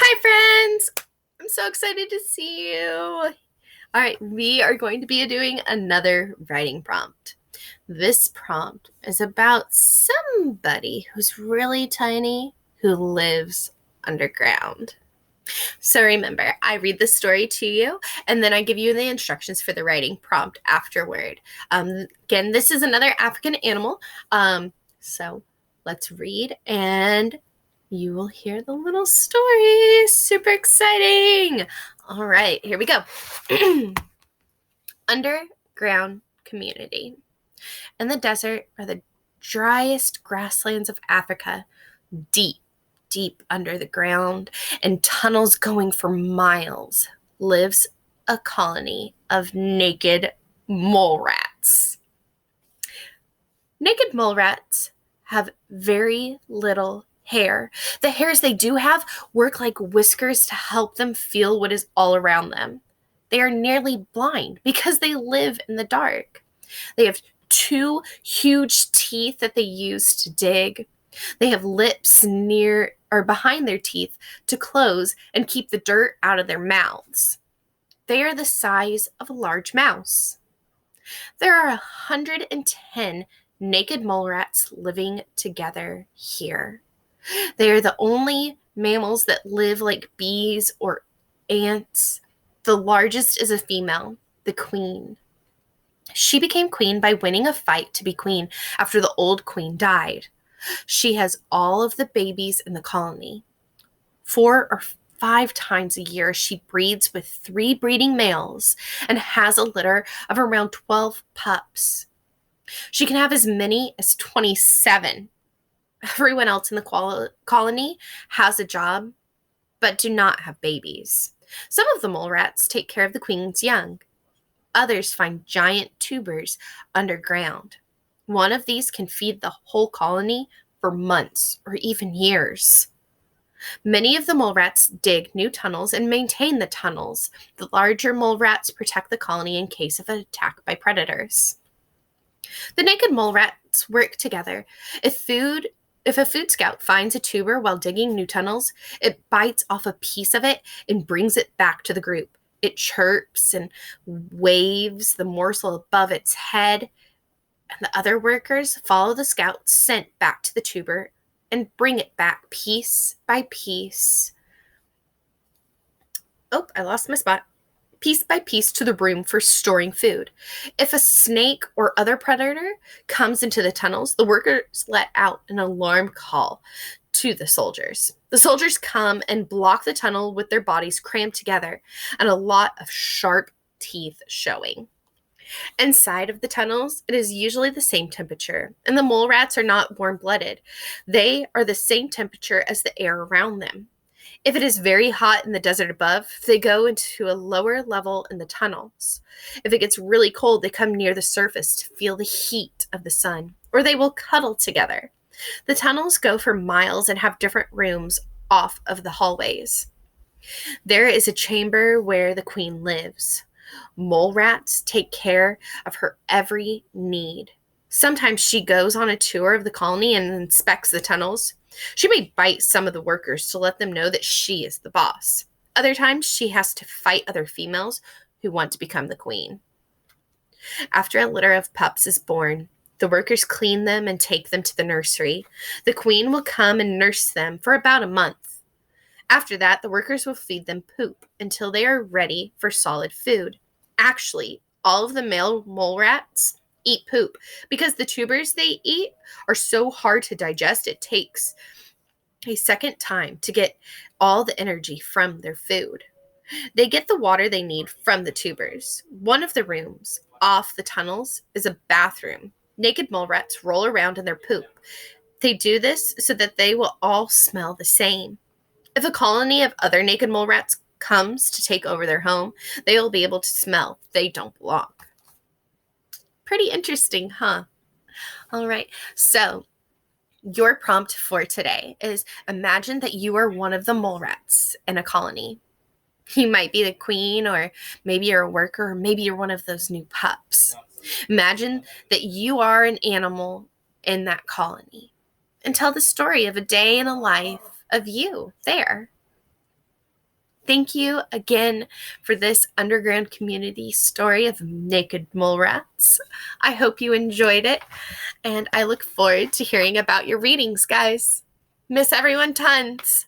Hi, friends. I'm so excited to see you. All right, we are going to be doing another writing prompt. This prompt is about somebody who's really tiny who lives underground. So remember, I read the story to you, and then I give you the instructions for the writing prompt afterward. Again, this is another African animal. So let's read, and you will hear the little story. Super exciting. All right, here we go. Underground community. In the desert are the driest grasslands of Africa, deep, deep under the ground, and tunnels going for miles, lives a colony of naked mole rats. Naked mole rats have very little hair. The hairs they do have work like whiskers to help them feel what is all around them. They are nearly blind because they live in the dark. They have two huge teeth that they use to dig. They have lips near or behind their teeth to close and keep the dirt out of their mouths. They are the size of a large mouse. There are 110 naked mole rats living together here. They are the only mammals that live like bees or ants. The largest is a female, the queen. She became queen by winning a fight to be queen after the old queen died. She has all of the babies in the colony. 4 or 5 times a year, she breeds with 3 breeding males and has a litter of around 12 pups. She can have as many as 27. Everyone else in the colony has a job, but do not have babies. Some of the mole rats take care of the queen's young. Others find giant tubers underground. One of these can feed the whole colony for months or even years. Many of the mole rats dig new tunnels and maintain the tunnels. The larger mole rats protect the colony in case of an attack by predators. The naked mole rats work together. If a food scout finds a tuber while digging new tunnels, it bites off a piece of it and brings it back to the group. It chirps and waves the morsel above its head, and the other workers follow the scout's scent back to the tuber and bring it back piece by piece. Oh, I lost my spot. Piece by piece to the room for storing food. If a snake or other predator comes into the tunnels, the workers let out an alarm call to the soldiers. The soldiers come and block the tunnel with their bodies crammed together and a lot of sharp teeth showing. Inside of the tunnels, it is usually the same temperature, and the mole rats are not warm-blooded. They are the same temperature as the air around them. If it is very hot in the desert above, they go into a lower level in the tunnels. If it gets really cold, they come near the surface to feel the heat of the sun, or they will cuddle together. The tunnels go for miles and have different rooms off of the hallways. There is a chamber where the queen lives. Mole rats take care of her every need. Sometimes she goes on a tour of the colony and inspects the tunnels. She may bite some of the workers to let them know that she is the boss. Other times, she has to fight other females who want to become the queen. After a litter of pups is born, the workers clean them and take them to the nursery. The queen will come and nurse them for about a month. After that, the workers will feed them poop until they are ready for solid food. Actually, all of the male mole rats eat poop because the tubers they eat are so hard to digest it takes a second time to get all the energy from their food. They get the water they need from the tubers. One of the rooms off the tunnels is a bathroom. Naked mole rats roll around in their poop. They do this so that they will all smell the same. If a colony of other naked mole rats comes to take over their home, they will be able to smell they don't belong. Pretty interesting, huh? All right, so your prompt for today is imagine that you are one of the mole rats in a colony. You might be the queen, or maybe you're a worker, or maybe you're one of those new pups. Imagine that you are an animal in that colony and tell the story of a day in a life of you there. Thank you again for this underground community story of naked mole rats. I hope you enjoyed it, and I look forward to hearing about your readings, guys. Miss everyone tons.